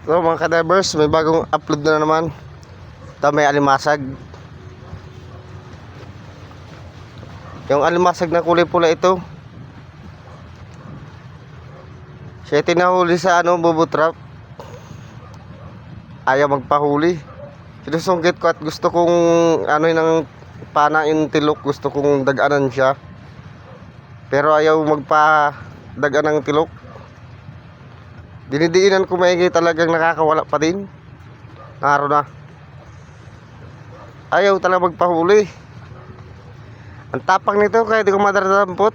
So mga ka-divers, may bagong upload na naman. Ito may alimasag. Yung alimasag na kulay pula ito, siya tinahuli sa bobo trap. Ayaw magpahuli. Sinusunggit ko at gusto kong ng pana yung tilok. Gusto kong daganan siya, pero ayaw magpa-dagan ng tilok. Dinidiinan ko maigi, talagang nakakawala pa din. Naro na. Ayaw talaga magpahuli. Ang tapang nito kaya di ko madadampot.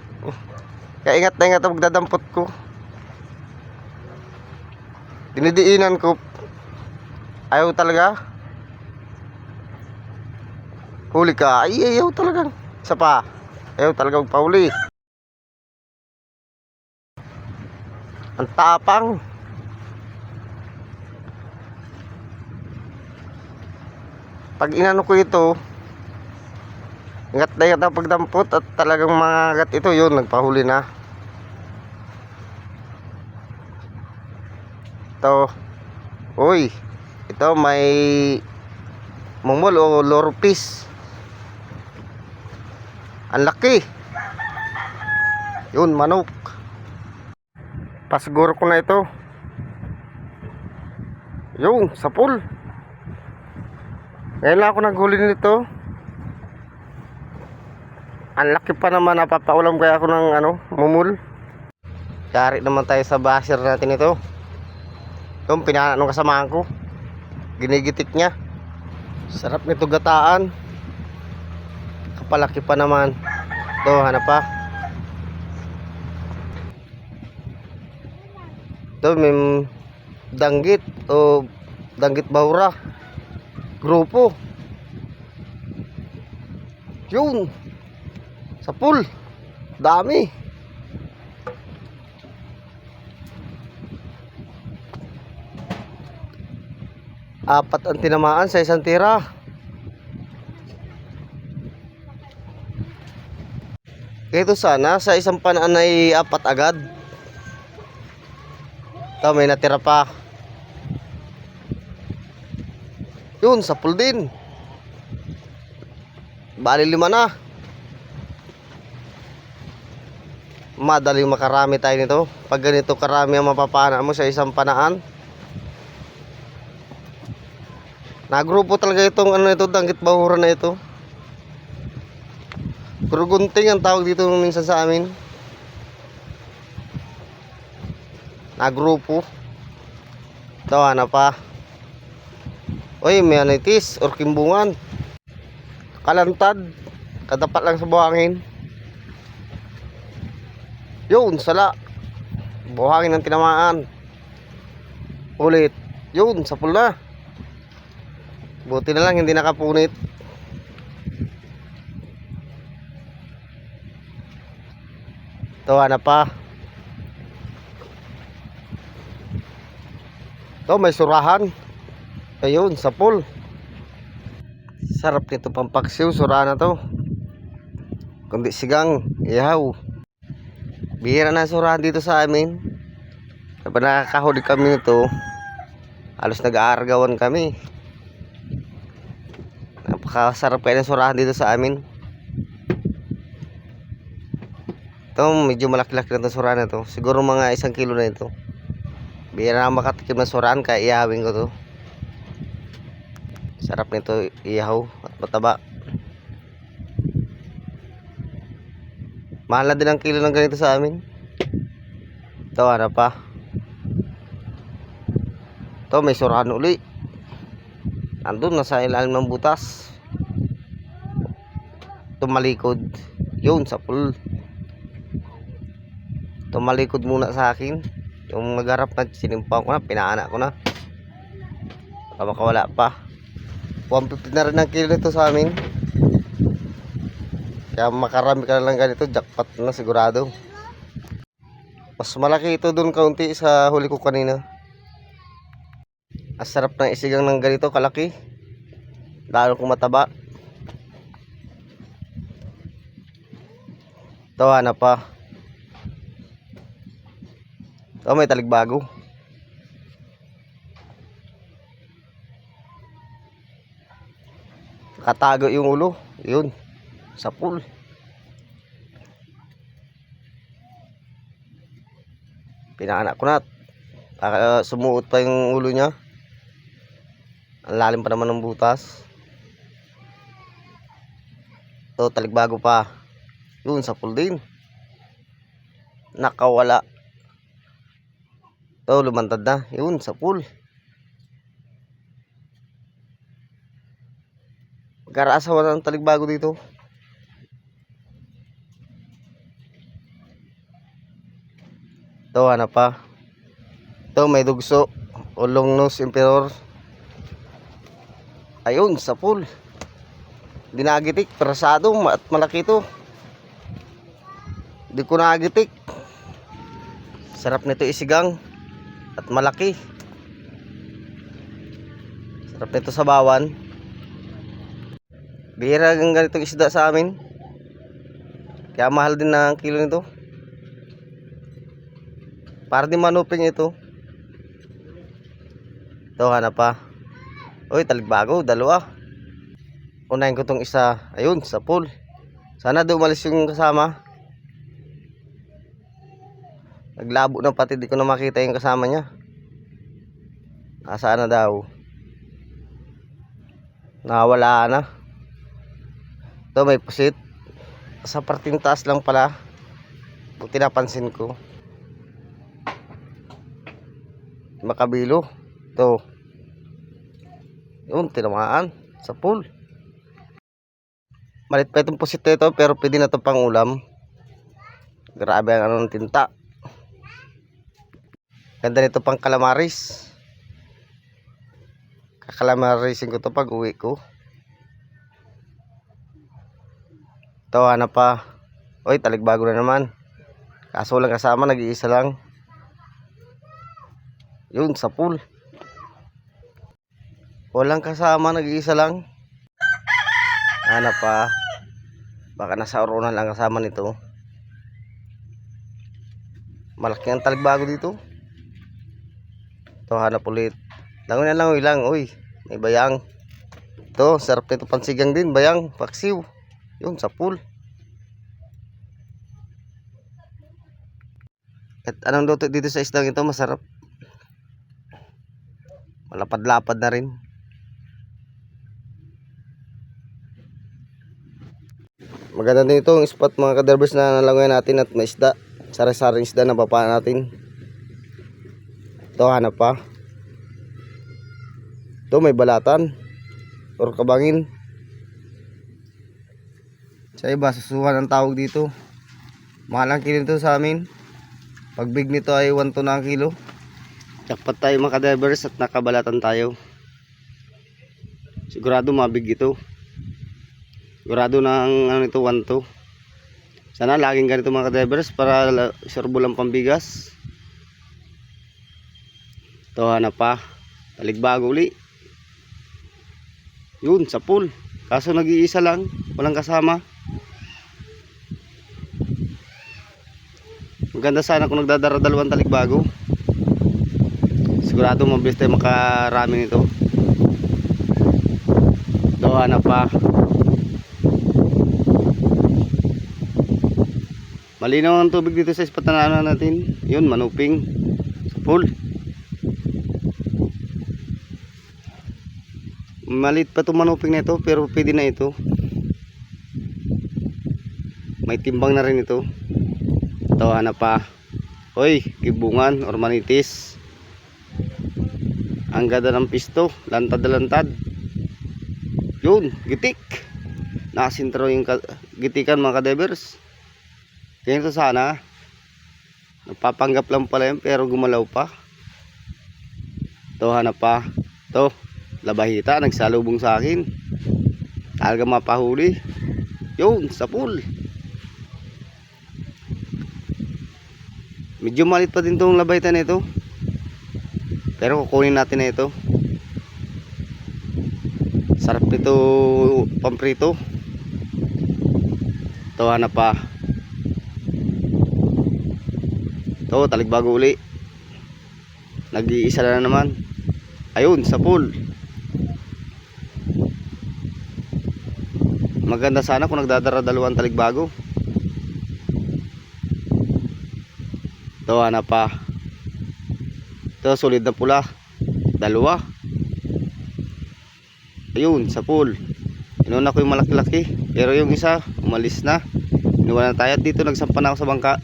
Kaya ingat na ingat ang magdadampot ko. Dinidiinan ko. Ayaw talaga. Huli ka. Ay, ayaw talaga. Isa pa. Ayaw talaga magpahuli. Ang tapang. Pag inano ko ito, ingat na ingat ang pagdampot at talagang mga agat ito, yun, nagpahuli na. Ito, uy, ito may mungmol o lorpis. Ang laki. Yun, manok. Pasiguro ko na ito. Yun, sa pool. Ngayon lang ako naghuli nito. Ang laki pa naman, napapaulam kaya ako ng mumul. Yari naman tayo sa basher natin ito. Yung pinana ng kasamahan ko, ginigitik niya. Sarap nito gataan. Kapalaki pa naman. Ito, hanap pa. Ito, may danggit o danggit bahura. Grupo. Yun. Sa pool. Dami. Apat ang tinamaan sa isang tira. Ito sana sa isang panaan ay apat agad. Ito may natira pa. Yun, sa pool din. Bali 5 na. Madaling makarami tayo nito. Pag ganito karami ang mapapana mo sa isang panaan. Nagrupo talaga itong ito, danggit bahura na ito. Kurugunting ang tawag dito minsan sa amin. Nagrupo. Ito, ano pa. Uy, may anitis or kimbungan. Kalantad. Kadapat lang sa buhangin. Yun, sala. Buhangin ang tinamaan. Ulit. Yun, sa pool na. Buti na lang hindi nakapunit. Ito, ano pa. Ito, may surahan. Ayun, sa pool. Sarap nito pampaksiw, surahan na to. Kundi sigang, ihaw. Bihira na surahan dito sa amin. Kapag nakakahuli kami nito, halos nag-aargawan kami. Napakasarap kaya ng surahan dito sa amin. Ito, medyo malaki-laki na itong surahan na to. Siguro mga 1 kilo na ito. Bihira na makatikim ng surahan, kaya ihawin ko to. Sarap nito ihaw at mataba. Mahal na din ang kilo ng ganito sa amin. Ito, ano pa. Ito, may surahan uli. Andun, nasa ilalim ng butas. Tumalikod. Yun, sa pool. Tumalikod muna sa akin. Yung nagharap na, sinimpaw ko na, pinaana ko na. Baka makawala pa. 150 na rin ang kilo nito sa amin. Kaya makarami ka na lang ganito, jackpot na sigurado. Mas malaki ito dun kaunti sa huli ko kanina. Ang sarap ng isigang ng ganito kalaki. Lalo kung mataba. Ito, ano pa. Ito, may taligbago. Nakatago yung ulo. Yun. Sa pool. Pinaanak ko na. Sumuot pa yung ulo niya. Ang lalim pa naman ng butas. Ito, talikbago pa. Yun, sa pool din. Nakawala. Ito, lumantad na. Yun, sa pool. Magkarasawa na ng talikbago dito. Ito, hanap pa. Ito, may dugso. O long nose emperor. Ayun, sa pool. Dinagitik, persado at malaki ito. Di ko nagitik. Sarap nito isigang at malaki. Sarap nito sa bawan. Bihira ang ganitong isda sa amin. Kaya mahal din na ang kilo nito. Para di manuping ito. Ito, hanap pa. Uy, talikbago, dalawa. Unahin ko tong isa. Ayun, sa pool. Sana umalis yung kasama. Naglabo na pati, di ko na makita yung kasama niya. Nasaan na daw? Nawala na. Ito, may pusit. Sa parting taas lang pala. Buti napansin ko. Makabilo. Ito. Yun, tinamaan. Sa pool. Malit pa itong pusit ito, pero pwede na ito pang ulam. Grabe ang ano ng tinta. Ganda nito pang kalamaris. Kakalamarisin ko ito pag uwi ko. Ito, hanap pa. Uy, talikbago na naman. Kaso lang kasama, nag-iisa lang. Yun, sa pool. Walang kasama, nag-iisa lang. Hanap pa. Baka nasa orunan lang kasama nito. Malaki ang talikbago dito. Ito, hanap ulit. Langoy na langoy lang. Uy, may bayang. Ito, sarap nito pansigang din. Bayang, paksiw. Yun, sa pool. At anong luto dito sa isdang ito? Masarap. Malapad-lapad na rin. Maganda din itong spot mga kaderbers na nalangoy natin at may isda. Sari-saring isda na baba natin. Ito, hanap pa. Ito, may balatan or kabangin. Sa iba, susuhan ang tawag dito. Mahal ang kilo nito sa amin. Pag big nito ay 1 to na ang kilo. Jackpot tayo mga kaderbers at nakabalatan tayo. Sigurado mabig ito. Sigurado na ang ano nito 1 to. Sana laging ganito mga kaderbers para surbo lang pambigas. Ito, hanap pa. Talikbago uli. Yun, sa pool. Kaso nag-iisa lang, walang kasama. Maganda sana kung nagdadara dalawang talikbago. Sigurado mabilis tayo makarami nito. Ito, hanap pa. Malinaw ang tubig dito sa spot na ano natin. Yun, manuping. Sa pool. Malit pa itong manuping na ito, pero pwede na ito. May timbang na rin ito. Ito, hanap pa. Hoy, kibungan or manitis. Ang ganda ng pisto. Lantad na lantad. Yun, gitik. Nakasintro yung gitikan mga kadebers. Ganito sana. Napapanggap lang pala yun, pero gumalaw pa. Ito, hanap pa. Ito, labahita, nagsalubong sa akin. Talaga mapahuli. Yun, sa pool. Medyo malit pa din itong labahita na ito. Pero kukunin natin na ito. Sarap nito pamprito. Ito, hanap pa. Ito, talikbago uli. Nag-iisa na naman. Ayun, sa pool. Maganda sana kung nagdadara dalawang taligbago. Ito, ana pa. Ito, solid na pula. Dalawa. Ayun, sa pool. Inuna ko yung malaki-laki. Pero yung isa, umalis na. Inuwan na tayo. Dito, nagsampa na ako sa bangka.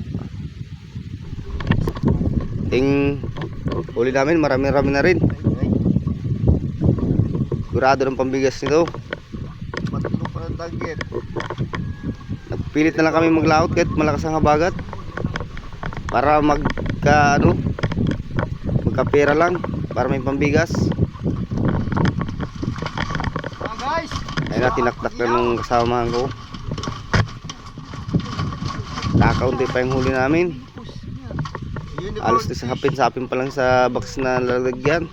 Ting huli namin, marami-rami na rin. Sigurado ng pambigas nito. Matulog pa ng dagget. Nagpilit na lang kami maglaot kahit malakas ang habagat. Para magkapera lang. Para may pambigas. Guys! Ayun na, tinakdak na nung kasamahan ko. Nakaunti pa yung huli namin. Alos na sa hapin pa lang sa box na lalagyan.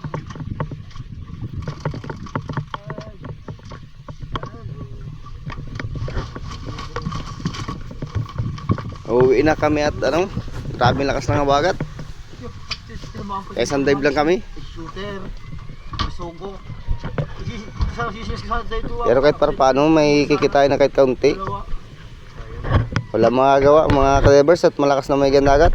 Uuwi na kami at grabe lakas ng habagat. Kaya isang dive lang kami. Shooter. Sugo. Pero kahit para paano may kikitain na kahit kaunti. Wala magagawa mga kadivers at malakas na may gandagat.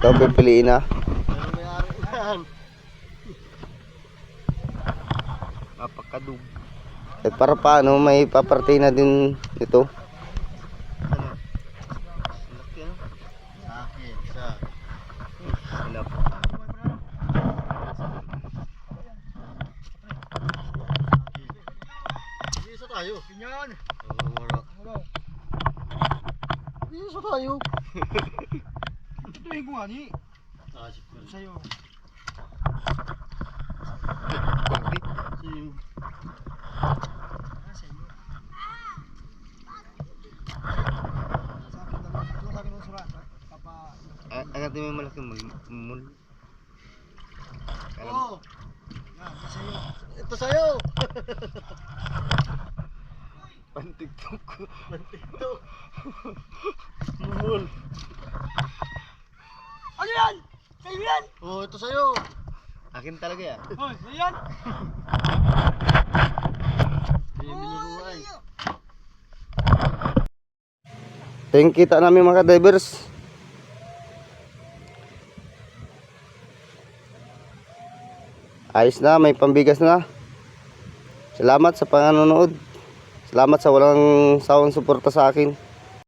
Ito pipiliin na. Napakadug. At para paano may paparte na din ito. Akin sa silap. Isa tayo. Ganyan. Isa tayo. Ito yung kung ani. Sa'yo. Sa'yo. Agad mo yung malaking mul. Oh. Yan, sa'yo. Ito sa'yo. Pantiktok. Pantiktok. Mumul. Ano yan? Sa'yo yan? Oh, ito sa'yo. Akin talaga yan. Hoy, sa'yo yan? Biniruan. Tingin kita namin mga divers. Ayos na, may pambigas na. Salamat sa panonood. Salamat sa walang sawang suporta sa akin.